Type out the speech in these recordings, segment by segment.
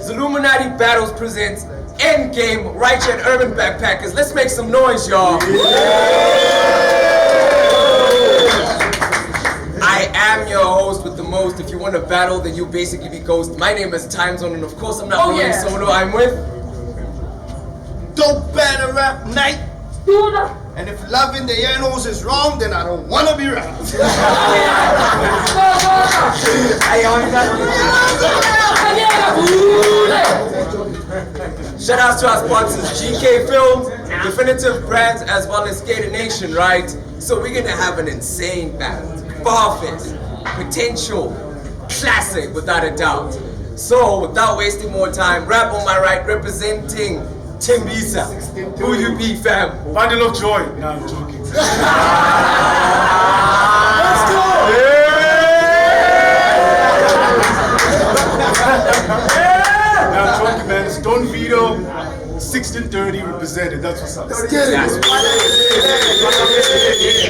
Zulluminati Battles presents Endgame Right Here at Urban Backpackers. Let's make some noise, y'all. I am your host with the most. If you want to battle, then you basically be Ghost. My name is Time Zone, and of course I'm not playing solo. I'm with Dope Battle Rap Night. And if loving the animals is wrong, then I don't want to be right. Shout outs to our sponsors, GK Films, Definitive Brands, as well as Skater Nation, right? So we're gonna have an insane battle, far-fetched, potential, classic without a doubt. So without wasting more time, rap on my right, representing Timbisa. Who you be, fam? Bundle of joy. No, I'm joking. Let's go! No, I'm joking, man. It's Don Veedo, 1630 represented. That's what's up. That's what it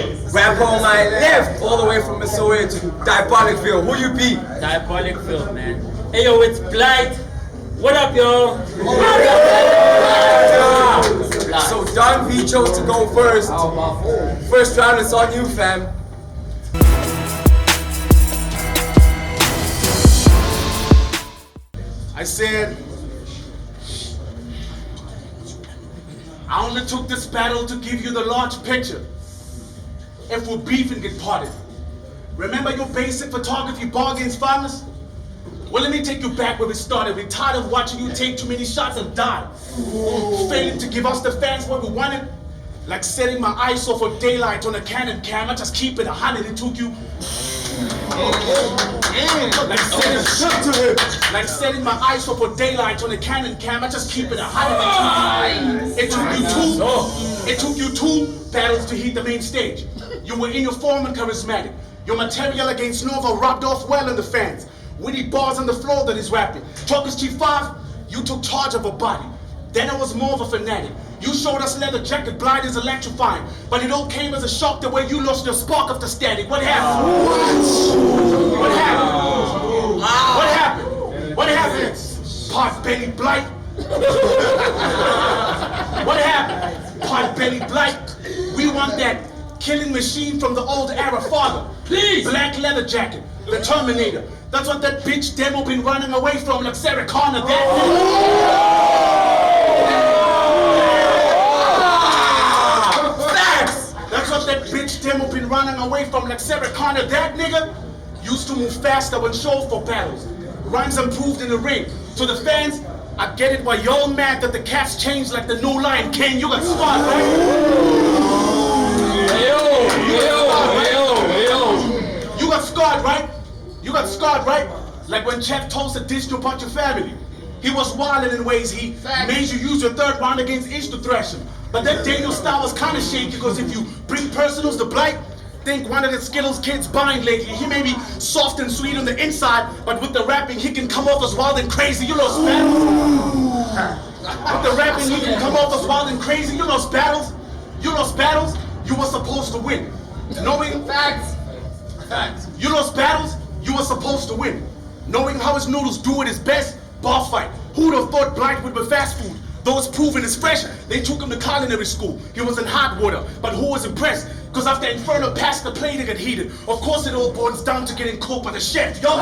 is. Rap on my left, all the way from Missouri to Diabolicville. Who you be? Diabolicville, man. Hey yo, it's Blight. What up, yo? So Don V chose to go first. First round, it's on you, fam. I said, I only took this battle to give you the large picture. If we're beefing, get parted. Remember your basic photography bargains, farmers? Well, let me take you back where we started. We're tired of watching you take too many shots and die. Failing to give us the fans what we wanted. Like setting my ISO for daylight on a Canon camera, just keep it 100. It took you. Like setting my ISO for daylight on a Canon camera, just keep it 100. It took you two battles to hit the main stage. You were in your form and charismatic. Your material against Nova rubbed off well on the fans. Witty bars on the floor that is rapping. Talkers G5, you took charge of a body. Then I was more of a fanatic. You showed us leather jacket, Blight is electrifying. But it all came as a shock the way you lost your spark of the static. What happened? What happened? What happened? What happened? Pot belly Blight. What happened? Pot belly Blight. We want that killing machine from the old era father. Please! Black leather jacket, the Terminator. That's what that bitch demo been running away from, like Sarah Connor. That's what that bitch demo been running away from, like Sarah Connor. That nigga used to move faster when shown for battles. Rhymes improved in the ring. To the fans, I get it why y'all mad that the cats changed like the new Lion King. You got scarred, right? You got scarred, right? You got scarred, right? Like when Chef toast a dish to a bunch of family. He was wildin' in ways he made you use your third round against Ish to thrash him. But that Daniel style was kinda shaky because if you bring personals to Blight, think one of the Skittles kids buying lately. He may be soft and sweet on the inside, but with the rapping he can come off as wild and crazy. You lost battles. With the rapping he can come off as wild and crazy. You lost battles. You lost battles. You were supposed to win. Knowing facts. You lost battles. You were supposed to win. Knowing how his noodles do at his best, boss fight. Who'd have thought Blight would be fast food? Though it's proven it's fresh, they took him to culinary school. He was in hot water, but who was impressed? Cause after Inferno passed the plate, it got heated. Of course it all boils down to getting cooked by the chef. Y'all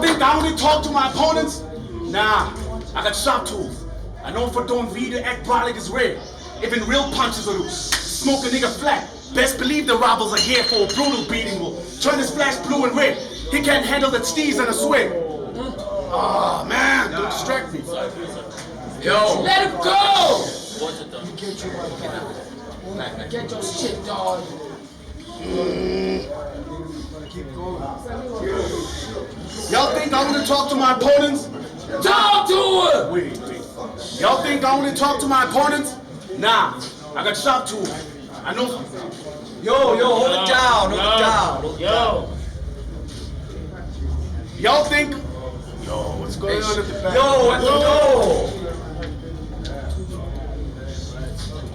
think I only talk to my opponents? Nah, I got sharp tools. I know for doing Veedo act brolic is rare. Even real punches will do. Smoke a nigga flat. Best believe the robbers are here for a brutal beating. Will turn his flash blue and red. He can't handle the steez and a swing. Oh man, don't distract me. Yo. Let him go! Get your shit, dog. Y'all think I only talk to my opponents? Talk to him! Wait. Y'all think I only talk to my opponents? Nah, I got sharp tools. I know. Yo, hold it down, hold it down. Yo. Y'all think? Yo, what's going on at the back?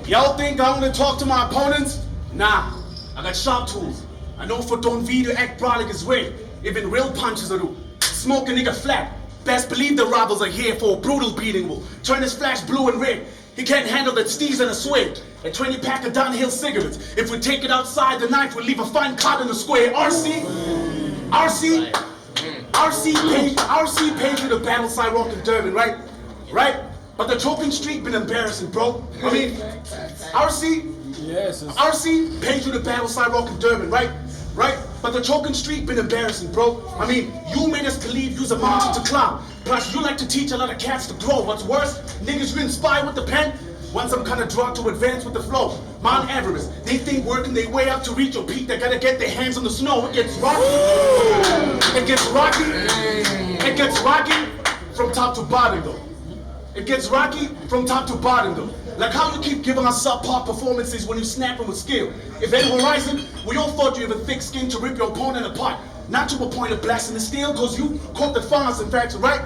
Y'all think I only talk to my opponents? Nah, I got sharp tools. I know for don't Veedo act brolic is rare. Even real punches will do. Smoke a nigga flat. Best believe the robbers are here for a brutal beating. Will turn his flash blue and red. He can't handle that steez and a swing. A 20 pack of downhill cigarettes. If we take it outside, the knife will leave a fine cut in the square. RC paid for the battle side rock and Durban, right? But the choking streak been embarrassing, bro. I mean, RC paid for the battle side rock and Durban, right? But the choking streak been embarrassing, bro. I mean, you made us believe you's a mountain to climb. Plus, you like to teach a lot of cats to grow. What's worse, niggas you inspire with the pen. Want some kind of drug to advance with the flow. Mount Everest, they think working their way up to reach your peak, they gotta get their hands on the snow. It gets rocky. It gets rocky from top to bottom, though. It gets rocky from top to bottom, though. Like how you keep giving us subpar performances when you snapping with skill. Event Horizon, we all thought you have a thick skin to rip your opponent apart. Not to a point of blasting the steel, cause you caught the fires in fact, right?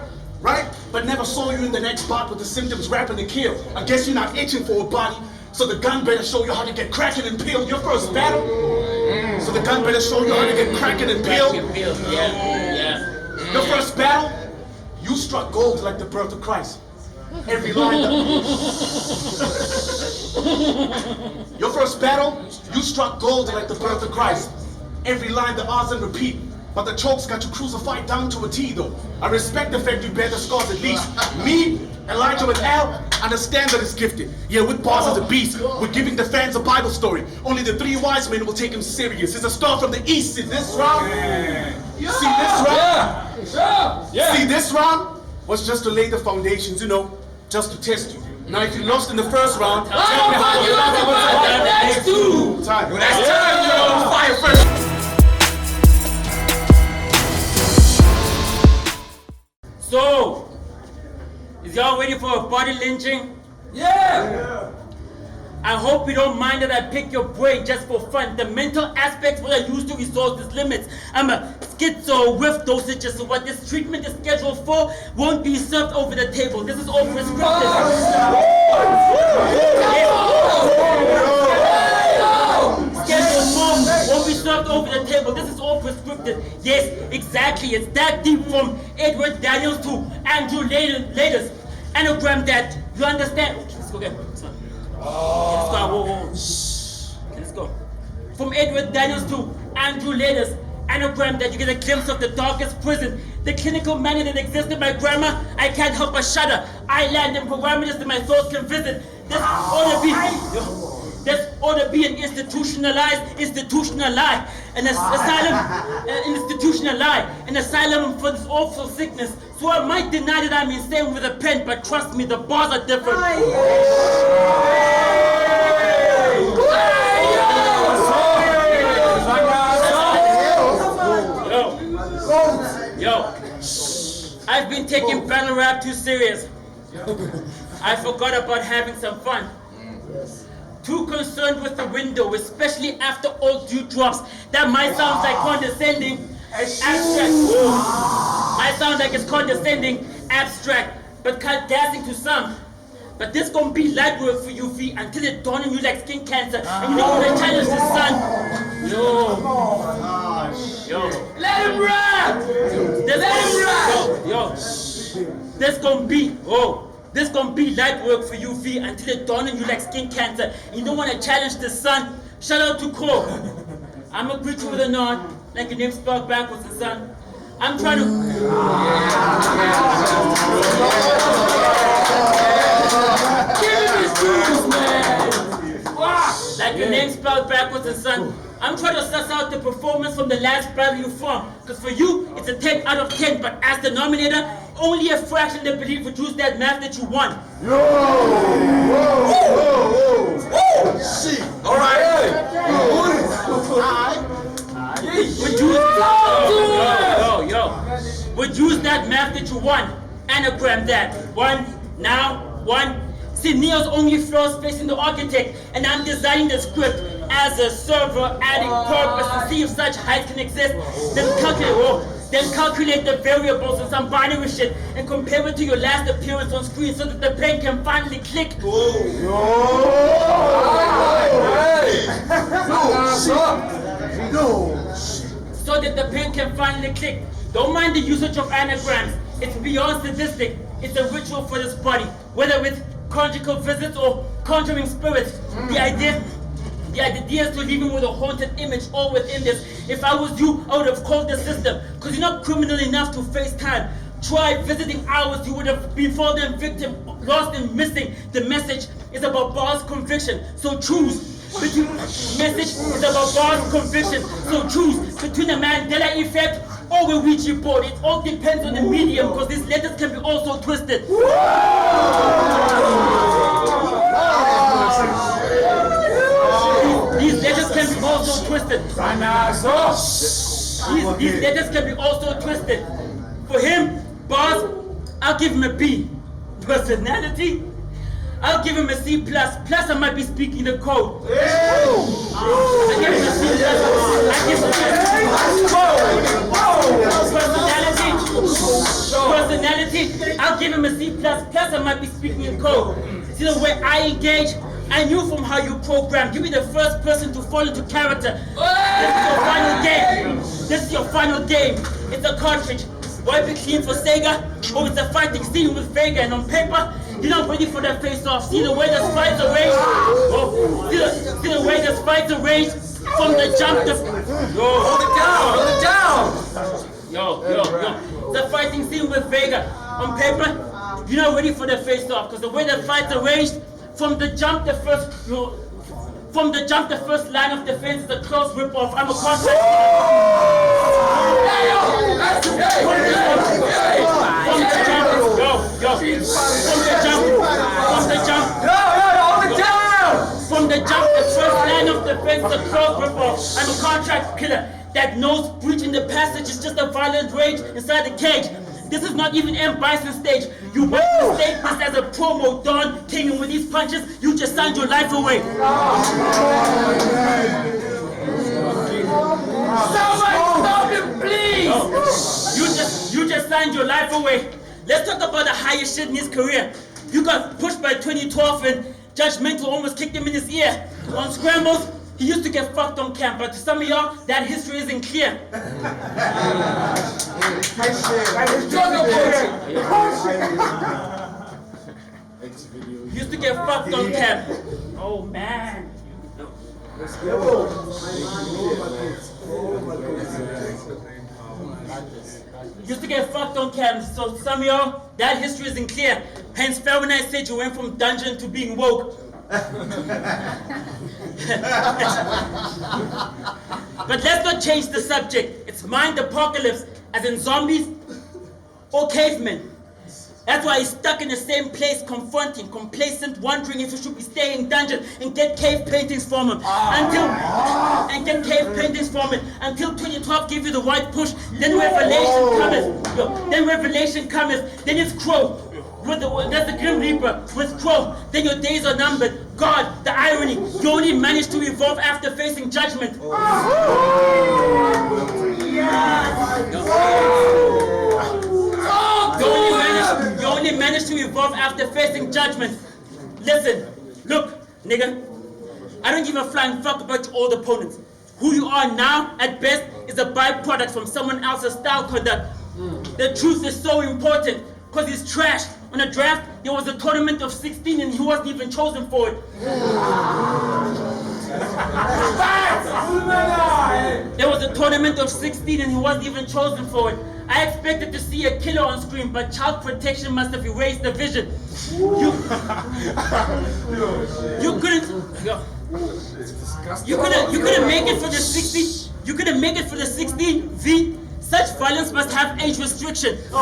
But never saw you in the next spot with the symptoms rapping to kill. I guess you're not itching for a body, so the gun better show you how to get cracking and peeled. Your first battle, so the gun better show you how to get cracking and peeled. Yeah. Your first battle, you struck gold like the birth of Christ. Every line Your first battle, you struck gold like the birth of Christ. Every line the odds and repeat. But the chokes got you crucified down to a T though. I respect the fact you bear the scars at least. Me, Elijah and Al, understand that it's gifted. Yeah, with bars as a beast. We're giving the fans a Bible story. Only the 3 wise men will take him serious. It's a star from the east. See this round? See this round was just to lay the foundations, just to test you. Now if you lost in the first round, tell me how you next two. Time. That's time, fire first. So, is y'all ready for a body lynching? Yeah! I hope you don't mind that I pick your brain just for fun. The mental aspects what I use to resolve these limits. I'm a schizo with dosages, so what this treatment is scheduled for won't be served over the table. This is all prescriptive. Scheduled form won't be served over the table. This is all prescriptive. Yes, exactly. It's that deep from Edward Daniels to Andrew Latest. Anagram that you understand. Okay, let's go again. Let's go. Whoa. Let's go. From Edward Daniels to Andrew Latest. Anagram that you get a glimpse of the darkest prison. The clinical manner that exists in my grammar, I can't help but shudder. I land in parameters that my thoughts can visit. This ought to be an institutional lie, an asylum for this awful sickness. So I might deny that I'm insane with a pen, but trust me, the bars are different. Yo, I've been taking battle rap too serious. I forgot about having some fun. Too concerned with the window, especially after all dewdrops. That might sound like condescending, abstract. Might sound like it's condescending, abstract, but dancing to some. But this gonna be light work for you, V, until it dawn on you like skin cancer, and you don't wanna challenge the sun. Yo. Let him rap! This gonna be light work for you, V, until it dawn on you like skin cancer, and you don't wanna challenge the sun. Shout out to Cole. I'ma greet you with a nod, like your name spelled backwards, the sun. I'm trying to. Like your name spelled backwards and son. I'm trying to suss out the performance from the last battle you formed. Because for you, it's a 10 out of 10. But as the nominator, only a fraction that believe produced that math that you won. See. All right. Would use that math that you won. Anagram that. One. See, Neo's only floor space in the architect, and I'm designing the script as a server, adding purpose to see if such heights can exist. Then calculate the variables and some binary shit and compare it to your last appearance on screen so that the pen can finally click. So that the pen can finally click. Don't mind the usage of anagrams. It's beyond sadistic. It's a ritual for this body, whether with conjugal visits or conjuring spirits. The idea is to leave him with a haunted image all within this. If I was you, I would have called the system, because you're not criminal enough to face time. Try visiting hours, you would have been fallen victim, lost and missing. The message is about Bar's conviction, so choose. Message is about Bar's conviction, so choose between the Mandela effect or a Ouija board. It all depends on the medium, because these letters can be also twisted. These letters can be also twisted. These letters can be also twisted. For him, Bars, I'll give him a B. Personality, I'll give him a C++. Plus, I might be speaking the code. I give him a C++. Personality, I'll give him a C++. Plus, I might be speaking in code. See the way I engage? I knew from how you program. You be the first person to fall into character. This is your final game. It's a cartridge. Wipe it clean for Sega, or it's a fighting scene with Vega, and on paper, you're not ready for that face-off. See the way the fights are raged? See the way the fights are raged from the jump. Hold it down. The fighting scene with Vega. On paper, you're not ready for the face-off, because the way the fights are raged, from the jump, the first line of defense is a close rip-off. I'm a contract. From the jump, the first line of defense is a close rip-off. I'm a contract killer that knows breaching the passage is just a violent rage inside the cage. This is not even M. Bison stage. You want to state this as a promo. Don came in with these punches. You just signed your life away. Someone stop him, please! You just signed your life away. Let's talk about the highest shit in his career. You got pushed by 2012 and Judgmental almost kicked him in his ear. On scrambles, he used to get fucked on camp, but to some of y'all, that history isn't clear. He used to get fucked on camp. Oh man. Used to get fucked on camp, so some of y'all, that history isn't clear. Hence, fair when I said you went from dungeon to being woke. But let's not change the subject. It's mind apocalypse, as in zombies or cavemen. That's why he's stuck in the same place, confronting, complacent, wondering if he should be staying in dungeon and get cave paintings from him. Until 2012 give you the right push, then revelation cometh, then it's Crow. That's the Grim Reaper with Crow. Then your days are numbered. God, the irony, you only managed to evolve after facing judgment. You only managed to evolve after facing judgment. Listen, look, nigga. I don't give a flying fuck about your old opponents. Who you are now, at best, is a byproduct from someone else's style conduct. The truth is so important, because he's trash. On a draft, there was a tournament of 16 and he wasn't even chosen for it. There was a tournament of 16 and he wasn't even chosen for it. I expected to see a killer on screen, but child protection must have erased the vision. You couldn't make it for the 16. You couldn't make it for the 16 V. Such violence must have age restriction. Such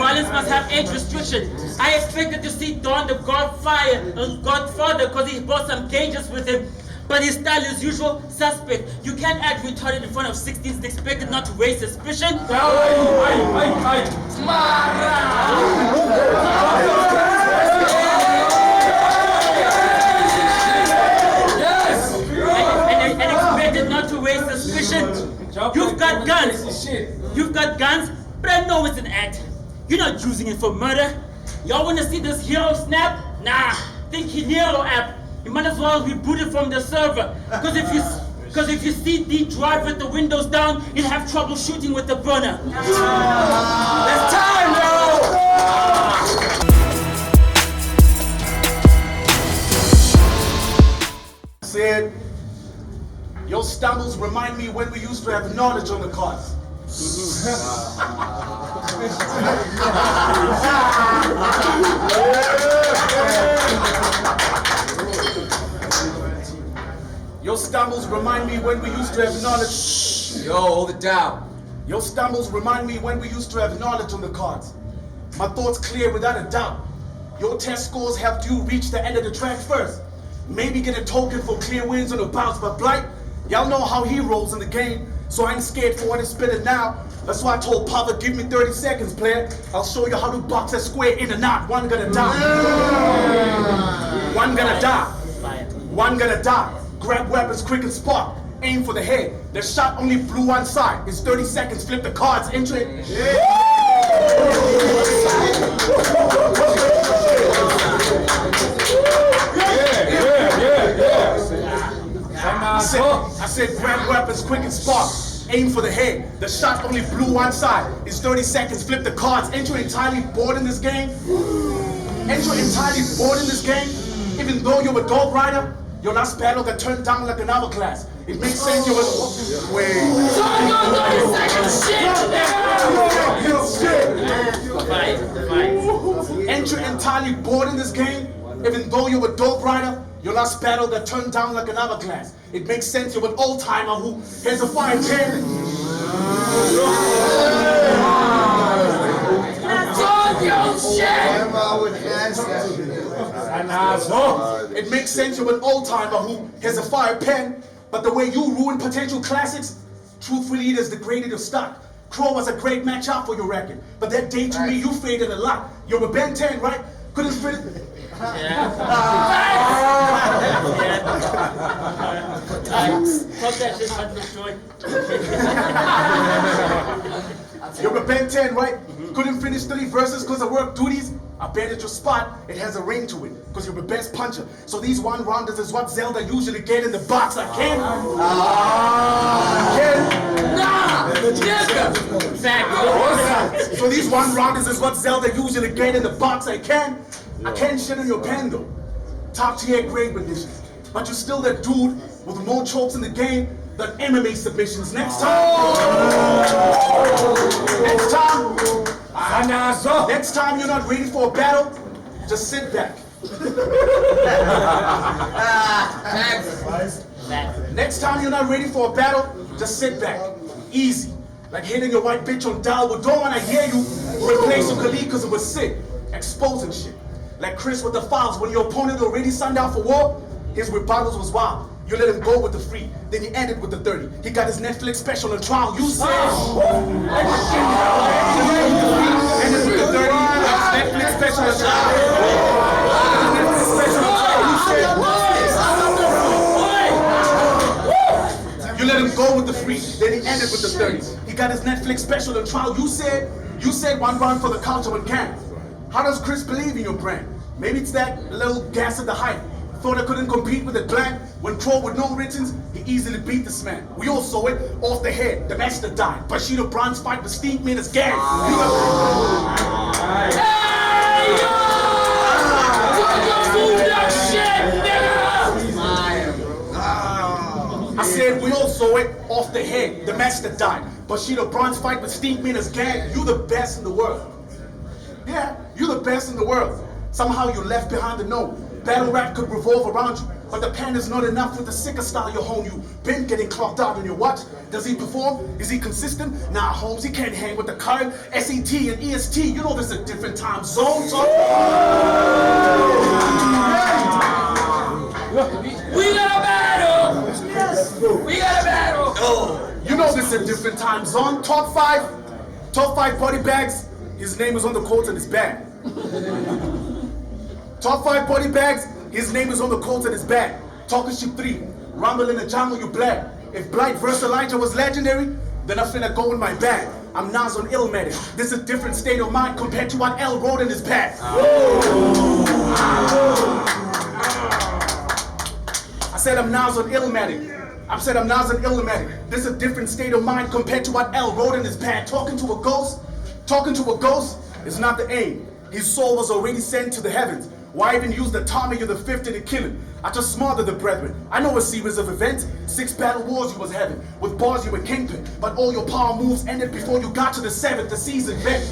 violence must have age restriction. I expected to see Don the Godfather because he brought some gauges with him. But his style is usual, suspect. You can't act retarded in front of 16s and expect it not to raise suspicion. And expect it not to raise suspicion. You've got guns. You've got guns, but I know it's an act. You're not using it for murder. Y'all wanna see this hero snap? Nah, think Hero app. You might as well reboot it from the server. Cause if you see the drive with the windows down, you'll have trouble shooting with the burner. It's time, yo! Said, your stumbles remind me when we used to have knowledge on the cards. Your stumbles remind me when we used to have knowledge. Yo, hold it down. Your stumbles remind me when we used to have knowledge on the cards. My thoughts clear without a doubt. Your test scores helped you reach the end of the track first. Maybe get a token for clear wins on the bounce, but Blight, y'all know how he rolls in the game, so I ain't scared for what it's spinning now. That's why I told Papa, give me 30 seconds, player. I'll show you how to box that square in and out. One gonna die. One gonna die. One gonna die. Grab weapons quick and spark. Aim for the head. The shot only blew one side. It's 30 seconds. Flip the cards. Enter it. I said grab weapons quick and spark. Aim for the head. The shot only blew one side. It's 30 seconds. Flip the cards. Enter entirely bored in this game. Enter entirely bored in this game. Even though you're a dog rider, your last battle got turned down like an hourglass. It makes sense you was wait. Enter entirely bored in this game. Even though you're a dope rider, your last battle got turned down like an hourglass. It makes sense you're an old timer who has a fire pen. It makes sense you're an old timer who has a fire pen, but the way you ruin potential classics, truthfully it has degraded your stock. Crow was a great matchup for your record, but that day to me you faded a lot. You're a Ben 10, right? Couldn't fit it. You're a Ben 10, right? Couldn't finish 30 verses because of work duties? I bet at your spot, it has a ring to it, because you're the best puncher. So these one-rounders is what Zelda usually get in the box. I can. So these one-rounders is what Zelda usually get in the box. I can shit in your pen though. Top tier grade renditions. But you're still that dude with more chokes in the game than MMA submissions. Next time you're not ready for a battle, just sit back. Next time you're not ready for a battle, just sit back. Easy. Like hitting your white bitch on dial. We don't wanna hear you replace your colleague because it was sick. Exposing shit. Like Chris with the files, when your opponent already signed out for war, his rebuttals was wild. You let him go with the free, then he ended with the 30. He got his Netflix special on trial. You said, ended with the 30. Netflix special on trial. You let him go with the free, then he ended with the 30. He got his Netflix special on trial. You said one round for the counter and can. How does Chris believe in your brand? Maybe it's that little gas at the height. Thought I couldn't compete with a blank. When Crow with no writtens, he easily beat this man. We all saw it off the head. The master died. Bushido bronze fight with Steve made us gag. Hey, yo! Move that shit, nigga! I said we all saw it off the head. The master died. Bushido bronze fight with Steve made us gag. You the best in the world. Yeah, you the best in the world. Somehow you left behind the note. Battle rap could revolve around you, but the pen is not enough with the sicker style you hone. You been getting clocked out on your what? Does he perform? Is he consistent? Nah, Holmes, he can't hang with the current SAT and EST. You know this is a different time zone. So We got a battle! We got a battle! you know this is a different time zone. Top five body bags. His name is on the quotes in his bag. Top 5 body bags, his name is on the quotes in his bag. Talking shit 3, rumble in the jungle, you black. If Blight versus Elijah was legendary, then I finna go in my bag. I'm Nas on Illmatic. This is a different state of mind compared to what L wrote in his bag. I said I'm Nas on Illmatic. This is a different state of mind compared to what L wrote in his bag. Talking to a ghost is not the aim. His soul was already sent to the heavens. Why even use the Tommy or the 50 to kill him? I just smothered the brethren. I know a series of events. 6 battle wars you was having. With bars you were kingpin. But all your power moves ended before you got to the 7th, the season vet.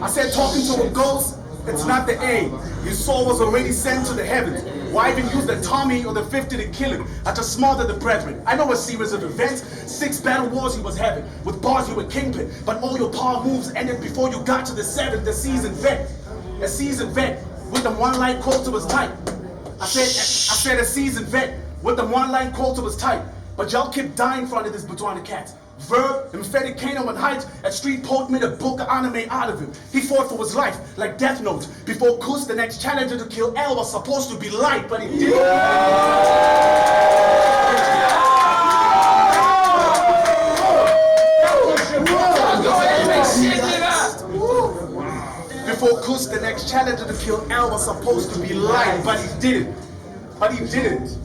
I said talking to a ghost, it's not the aim. His soul was already sent to the heavens. Why even use the Tommy or the 50 to kill him? I just smothered the brethren. I know a series of events. 6 battle wars he was having. With bars you were kingpin. But all your power moves ended before you got to the 7th, the season vet. A seasoned vet with them one-line quote to his type. I said a seasoned vet with them one-line quote to his type. But y'all keep dying in front of this Botswana cat. Verb, emphatic Kano and height, at street poet made a book of anime out of him. He fought for his life, like Death Note. Before Kus, the next challenger to kill L was supposed to be Light, but he didn't. Before Kus, the next challenger to kill L was supposed to be Light, but he didn't.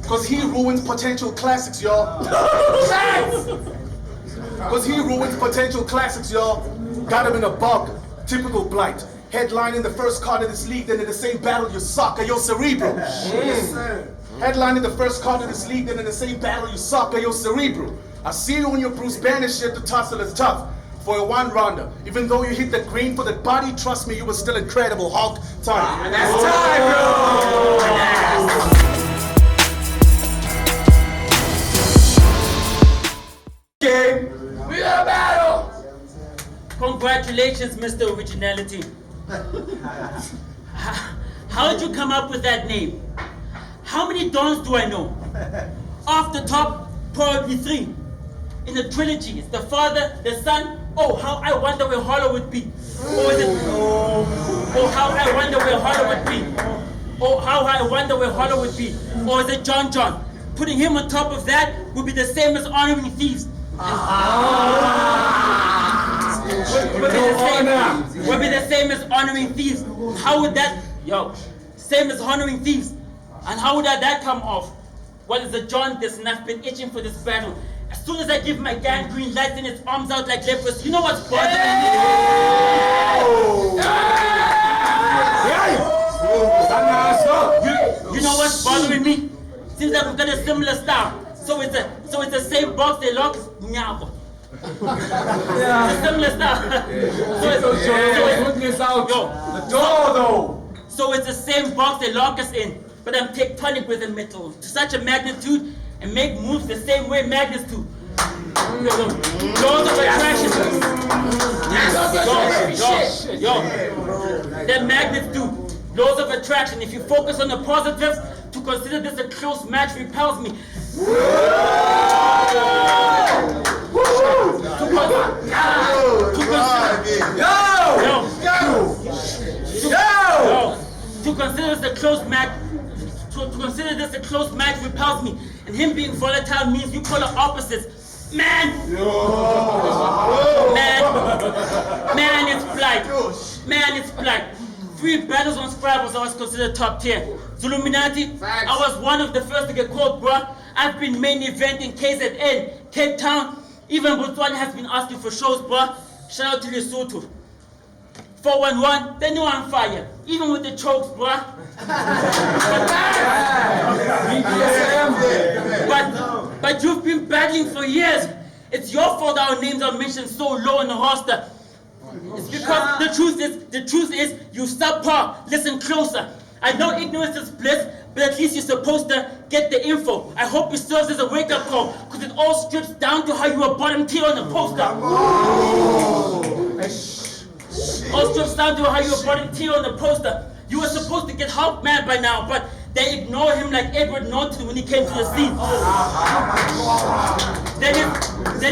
Cause he ruins potential classics, y'all. Got him in a bug. Typical Blight. Headlining the first card of this league, then in the same battle you suck, yo cerebral. Headlining the first card of this league, then in the same battle you suck, yo cerebral. I see you on your Bruce Banner shit to tussle is tough. For a one-rounder. Even though you hit the green for the body, trust me, you were still incredible. Hulk time. That's time, bro! We got a battle! Congratulations, Mr. Originality. How did you come up with that name? How many Dons do I know? Off the top, probably 3. In the trilogy, it's the father, the son. Oh, how I wonder where Hollow would be. Or is it? Oh, how I wonder where Hollow would be. Oh, how I wonder where Hollow would be. Or is it John John? Putting him on top of that would be the same as honoring thieves. Would be the same as honoring thieves. How would that, same as honoring thieves. And how would that come off? Well, it's a John this and I've been itching for this battle. As soon as I give my gang green light and its arms out like lepers, you know what's bothering me? You know what's bothering me? Seems like we've got a similar style. So it's the same box they lock. Nyabo. It's a similar style. So it's the same box they lock us in, but I'm tectonic with the metal to such a magnitude and make moves the same way magnets do. Laws of attraction. That magnets do. Laws of attraction. If you focus on the positives, to consider this a close match repels me. To consider this a close match. To consider this a close match repels me, and him being volatile means you polar opposites. Man, it's Blight. Man, it's Blight. 3 battles on Scrabbles, I was considered top tier. Zulluminati, I was one of the first to get called, bruh. I've been main event in KZN, Cape Town. Even Botswana has been asking for shows, bruh. Shout out to Lesotho. 411, they know I'm fire. Even with the chokes, bruh. But you've been battling for years. It's your fault our names are mentioned so low in the roster. It's because the truth is you subpar. Listen closer. I know ignorance is bliss, but at least you're supposed to get the info. I hope it serves as a wake-up call, because it all strips down to how you were bottom tier on the poster. All strips down to how you were bottom tier on the poster. You were supposed to get Hulk mad by now, but they ignore him like Edward Norton when he came to the scene. Then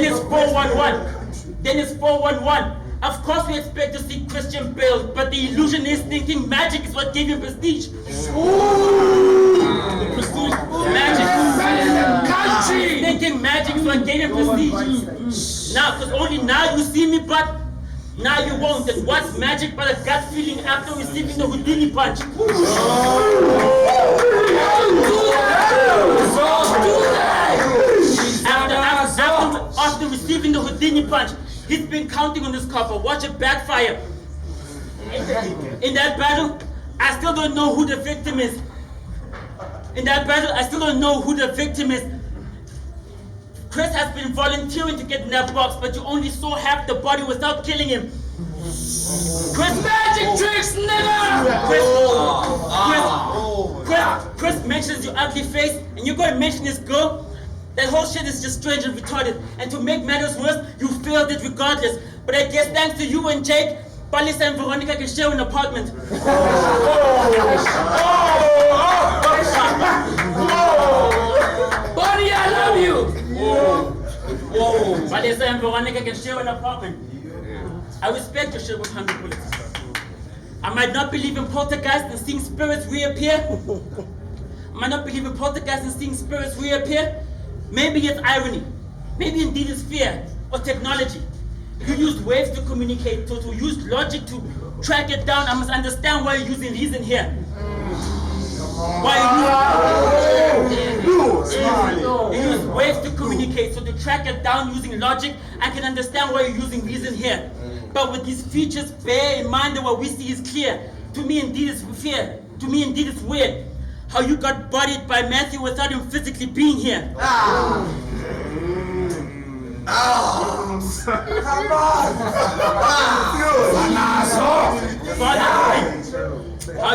it's 411. Then it's 411. Of course we expect to see Christian Bale, but the illusion is thinking magic is what gave him prestige. Magic. Thinking magic is what gave him prestige. Now, because only now you see me, but now you won't. And what's magic but a gut feeling after receiving the Houdini punch? After receiving the Houdini punch, he's been counting on this cover. Watch it backfire. In that battle, I still don't know who the victim is. Chris has been volunteering to get in that box, but you only saw half the body without killing him. Chris, magic tricks, nigga! Chris mentions your ugly face, and you're gonna mention this girl. That whole shit is just strange and retarded. And to make matters worse, you failed it regardless. But I guess thanks to you and Jake, Palisa and Veronica can share an apartment. Buddy, I love you! Palisa and Veronica can share an apartment. I respect your shit with 100 bullets. I might not believe in poltergeist and seeing spirits reappear. Maybe it's irony. Maybe indeed it's fear or technology. You used waves to communicate, to use logic to track it down. I must understand why you're using reason here. You use waves to communicate, so to track it down using logic, I can understand why you're using reason here. But with these features, bear in mind that what we see is clear. To me, indeed, it's fear. To me, indeed, it's weird. How you got bodied by Matthew without him physically being here. How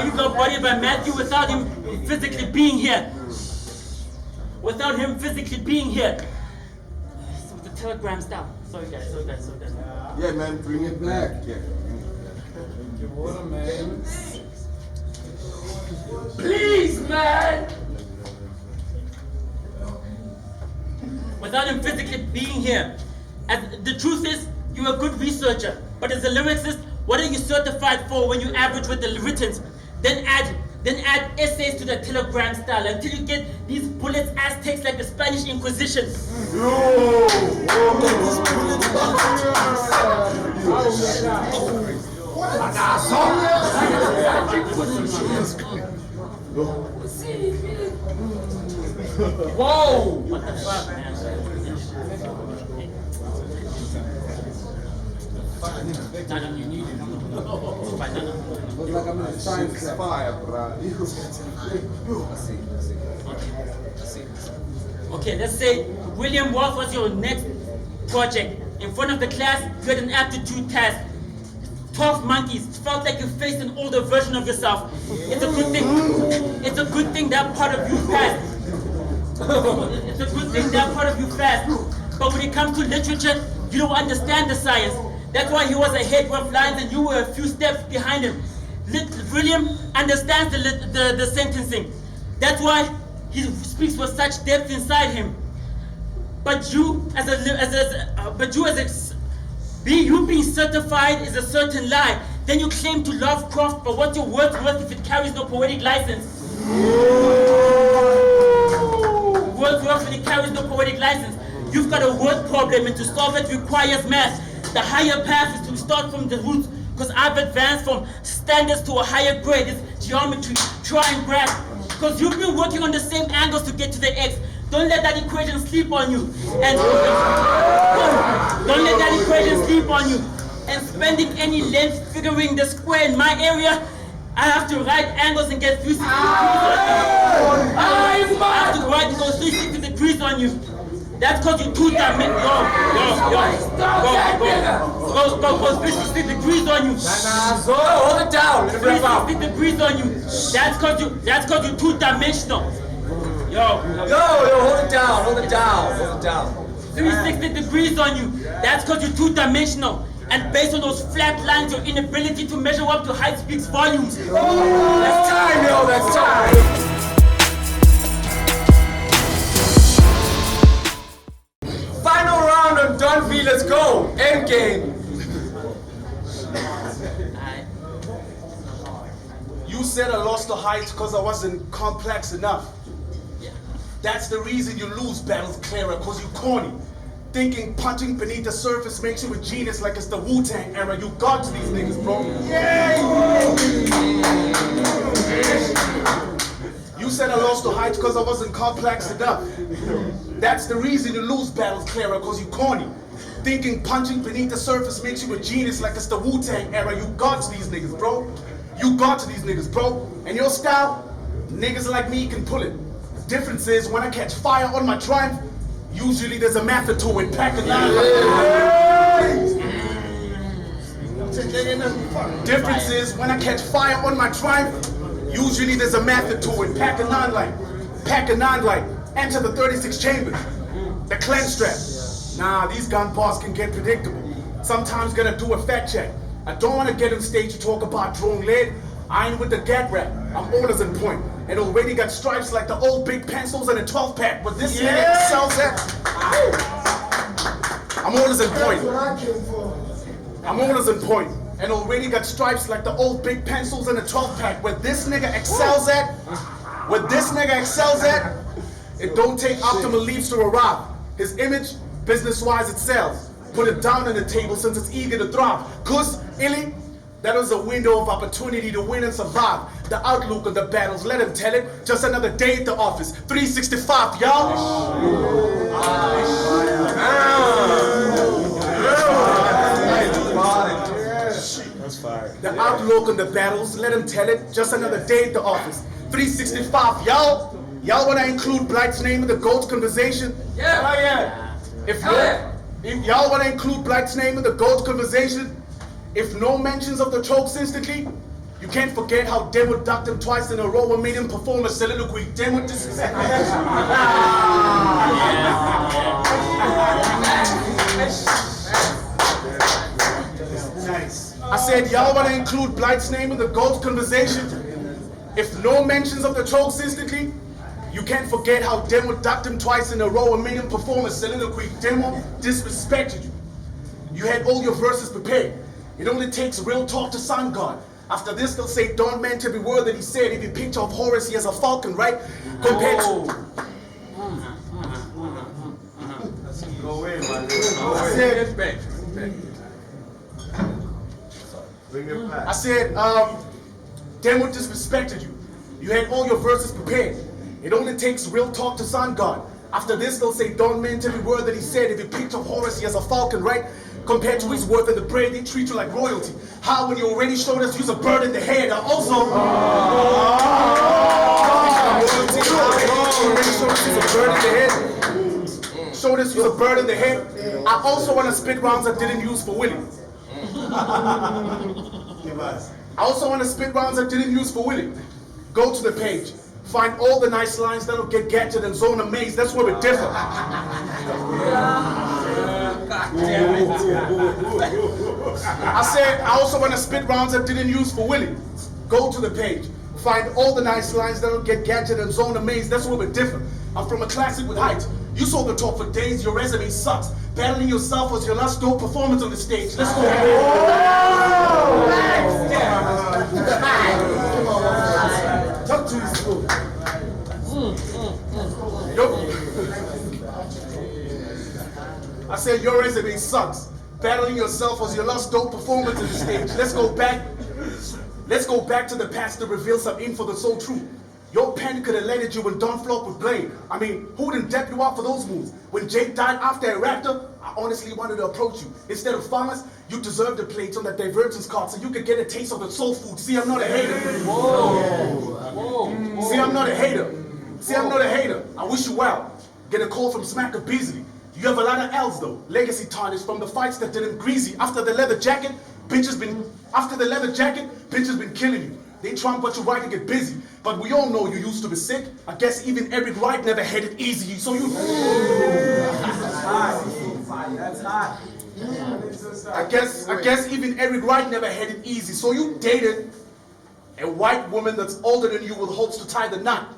you got bodied by Matthew without him physically being here. So the telegram's down. Sorry guys. Yeah, man, bring it back. Yeah. Water, man. Please, man! Without him physically being here. And the truth is, you're a good researcher. But as a lyricist, what are you certified for when you average with the writtens? Then add essays to the telegram style until you get these bullets as text like the Spanish Inquisition. Whoa! What the fuck, man? No, you need it. Looks like I'm in a science fire, bro. Okay, let's say William Wolf was your next project. In front of the class, you had an aptitude task. 12 monkeys. It felt like you faced an older version of yourself. It's a good thing. It's a good thing that part of you passed. But when it comes to literature, you don't understand the science. That's why he was ahead with lines and you were a few steps behind him. William understands the sentencing. That's why he speaks with such depth inside him. But you being certified is a certain lie. Then you claim to love craft, but what's your worth if it carries no poetic license? You've got a word problem, and to solve it requires math. The higher path is to start from the roots, because I've advanced from standards to a higher grade. It's geometry, try and grasp. Because you've been working on the same angles to get to the X. Don't let that equation sleep on you. And don't let that equation sleep on you. And spending any length figuring the square in my area, I have to right angles and get 360 degrees on you. I have to right those 360 degrees on you. That's because you two that make go 360 degrees on you. Go, hold it down. 360 degrees on you. That's because you two-dimensional. Yo, hold it down, hold it down, hold it down. 360 degrees on you. That's because you're two-dimensional. And based on those flat lines, your inability to measure up to height speaks volumes. That's time, yo, that's time. Final round on Don V, let's go. End game. You said I lost the height because I wasn't complex enough. That's the reason you lose battles, Clara, because you corny. Thinking punching beneath the surface makes you a genius like it's the Wu-Tang era. You got to these niggas, bro. You said I lost the height because I wasn't complex enough. That's the reason you lose battles, Clara, because you corny. Thinking punching beneath the surface makes you a genius like it's the Wu-Tang era. You got to these niggas, bro. You got to these niggas, bro. And your style, niggas like me can pull it. Difference is when I catch fire on my triumph, usually there's a method to it. Pack a line. Difference is when I catch fire on my triumph, usually there's a method to it. Pack a 9 light. Pack a 9 light. Enter the 36 chambers. The cleanse strap. Nah, these gun bars can get predictable. Sometimes gonna do a fact check. I don't wanna get on stage to talk about drawing lead. I ain't with the gag rap. I'm orders in point. And already got stripes like the old big pencils and a 12 pack. But this nigga sells that. I'm orders in point. I'm orders in point. And already got stripes like the old big pencils and a 12 pack. Where this nigga excels at, it don't take optimal leaves to arrive. His image, business-wise, it sells. Put it down on the table since it's eager to thrive. Cause, Illy, that was a window of opportunity to win and survive. The outlook of the battles, let him tell it. Just another day at the office. 365, y'all. That's fire. The outlook of the battles, let him tell it. Just another day at the office. 365, y'all. Y'all wanna include Blight's name in the GOAT's conversation? Yeah. If y'all wanna include Blight's name in the GOAT's conversation? If no mentions of the chokes instantly, you can't forget how Demo ducked him twice in a row and made him perform a soliloquy. Demo disrespect. Nice. I said, y'all wanna include Blight's name in the GOAT's conversation? If no mentions of the chokes instantly, you can't forget how Demo ducked him twice in a row and made him perform a soliloquy. Demo disrespected you. You had all your verses prepared. It only takes real talk to sound God. After this, they'll say, don't meant every word that he said. If you picture of Horace, he has a falcon, right? Compared to... Go away, man. Bring it back. I said, Demo disrespected you. You had all your verses prepared. It only takes real talk to sound God. After this, they'll say, don't meant every word that he said. If you picture of Horace, he has a falcon, right? Compared to his worth in the bread, they treat you like royalty. How when you already showed us use a bird in the head, I also... Showed us use a bird in the head. I also want to spit rounds I didn't use for Willie. I also want to spit rounds I didn't use for Willie. Go to the page. Find all the nice lines that'll get gadget and zone amaze. That's where we're different. I said, I also want to spit rounds I didn't use for Willie. Go to the page. Find all the nice lines that'll get gadget and zone amaze. That's where we're different. I'm from a classic with height. You saw the talk for days, your resume sucks. Battling yourself was your last dope performance on the stage. Let's go. Talk to his school. said your resume sucks. Battling yourself was your last dope performance on the stage. Let's go back to the past to reveal some info that's so true. Your pen could have landed you when Don Flop with Blight. I mean, who wouldn't dep you out for those moves? When Jake died after a raptor, I honestly wanted to approach you. Instead of farmers, you deserve the plates on that divergence card so you could get a taste of the soul food. See, I'm not a hater. Whoa. See, I'm not a hater. I wish you well. Get a call from Smacker Beasley. You have a lot of L's though. Legacy tarnish from the fights that didn't greasy. After the leather jacket, bitches been killing you. They try and put you right to get busy. But we all know you used to be sick. I guess even Eric Wright never had it easy. So you... That's hot. I guess even Eric Wright never had it easy. So you dated a white woman that's older than you with hopes to tie the knot.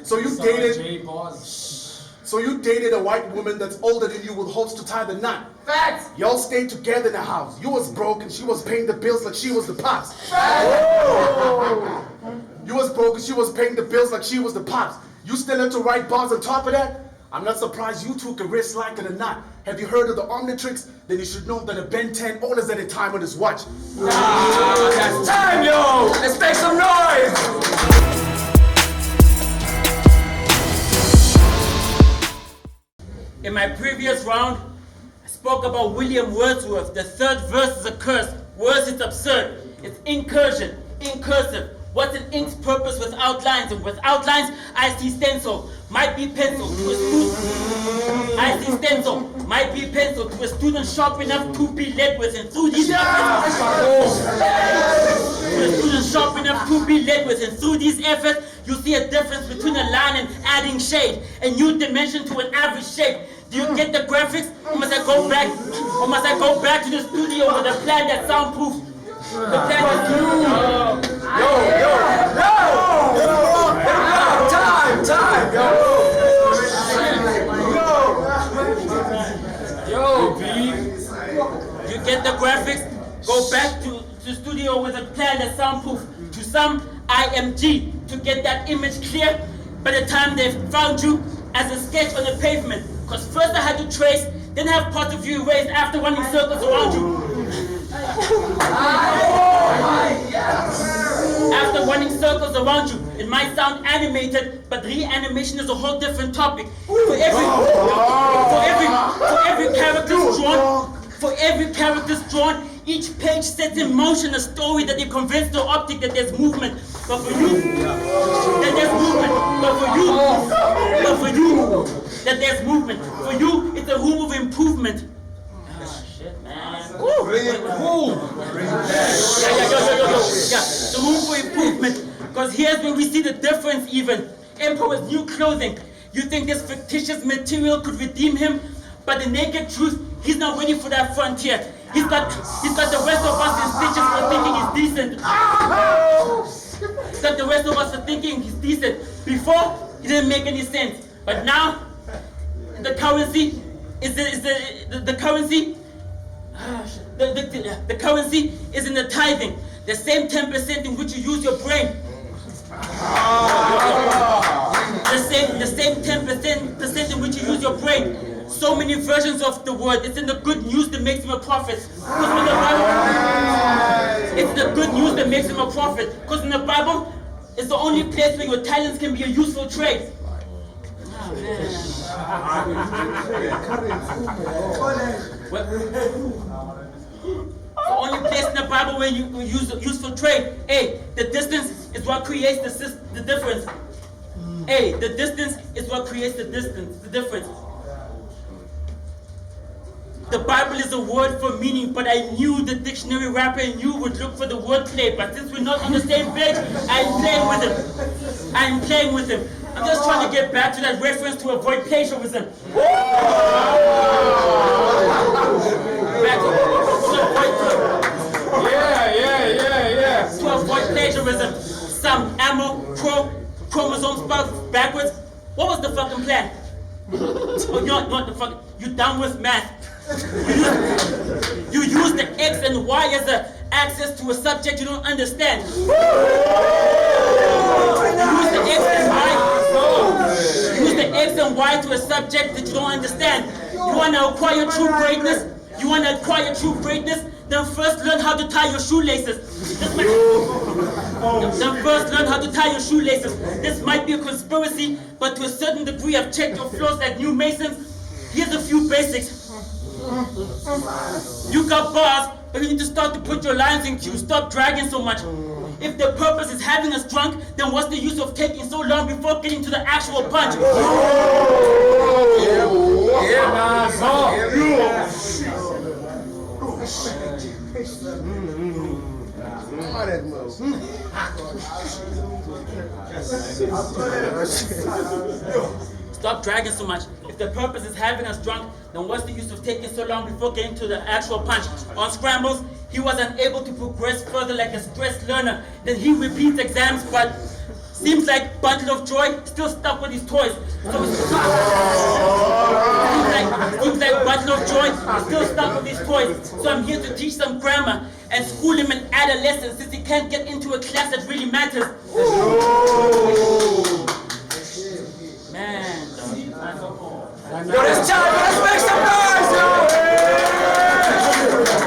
So you dated a white woman that's older than you with hopes to tie the knot. Facts. Y'all stayed together in the house. You was broke and she was paying the bills like she was the pops. You was broke and she was paying the bills like she was the pops. You still had to write bars on top of that? I'm not surprised you took a risk like it or not. Have you heard of the Omnitrix? Then you should know that a Ben 10 orders at a time on his watch. That's time, yo! Let's make some noise! In my previous round, I spoke about William Wordsworth. The third verse is a curse. Words is absurd. It's incursion, incursive. What's an ink's purpose without lines? And without lines, I see stencil. Might be pencil to a student. I see stencil. Might be pencil to a student sharp enough to be led with. And through these efforts, to a student sharp enough to be led with. And through these efforts, you see a difference between a line and adding shade. A new dimension to an average shape. Do you get the graphics? Or must I go back to the studio with a plan that's soundproof? The plan is Time, You get the graphics? Go back to the studio with a plan that's soundproof. To some, IMG to get that image clear. By the time they've found you as a sketch on the pavement. Cause first I had to trace, then have parts of you erased after running circles around you. After running circles around you, it might sound animated, but reanimation is a whole different topic. For every character's drawn, each page sets in motion a story that they convince the optic that there's movement. But for you, that there's movement. But for you, that there's movement. For you, it's a room of improvement. Shit, man. Yeah, the room for improvement. Because here's where we see the difference even. Emperor's new clothing. You think this fictitious material could redeem him? But the naked truth, he's not ready for that frontier. He's got the rest of us in stitches for thinking he's decent. He's got the rest of us for thinking he's decent. Before, it didn't make any sense. But now, the currency is the currency. The currency is in the tithing. The same 10% in which you use your brain. The same 10% in which you use your brain. So many versions of the word. It's in the good news that makes him a prophet. Because in the Bible, it's the good news that makes him a prophet. Because in the Bible, it's the only place where your talents can be a useful trade. The only place in the Bible where you use useful trade. Hey, the distance is what creates the difference. Hey, the distance is what creates the difference. The Bible is a word for meaning, but I knew the dictionary rapper and you would look for the wordplay. But since we're not on the same page, I'm playing with him. I'm just trying to get back to that reference to avoid plagiarism. To avoid plagiarism. Some ammo, chromosomes backwards. What was the fucking plan? Oh, not the fucking. You done with math. You use the X and Y access to a subject you don't understand. Use the X and Y. Use the X and Y to a subject that you don't understand. You want to acquire true greatness? You want to acquire true greatness? Then first learn how to tie your shoelaces. Then first learn how to tie your shoelaces. This might be a conspiracy, but to a certain degree I've checked your floors like new masons. Here's a few basics. You got bars, but you need to start to put your lines in queue. Stop dragging so much. If the purpose is having us drunk, then what's the use of taking so long before getting to the actual punch? Stop dragging so much. If the purpose is having us drunk, then what's the use of taking so long before getting to the actual punch? On scrambles, he was unable to progress further like a stressed learner. Then he repeats exams, but seems like Bundle of Joy still stuck with his toys. So seems like Bundle of Joy is still stuck with his toys. So I'm here to teach some grammar and school him in adolescence since he can't get into a class that really matters.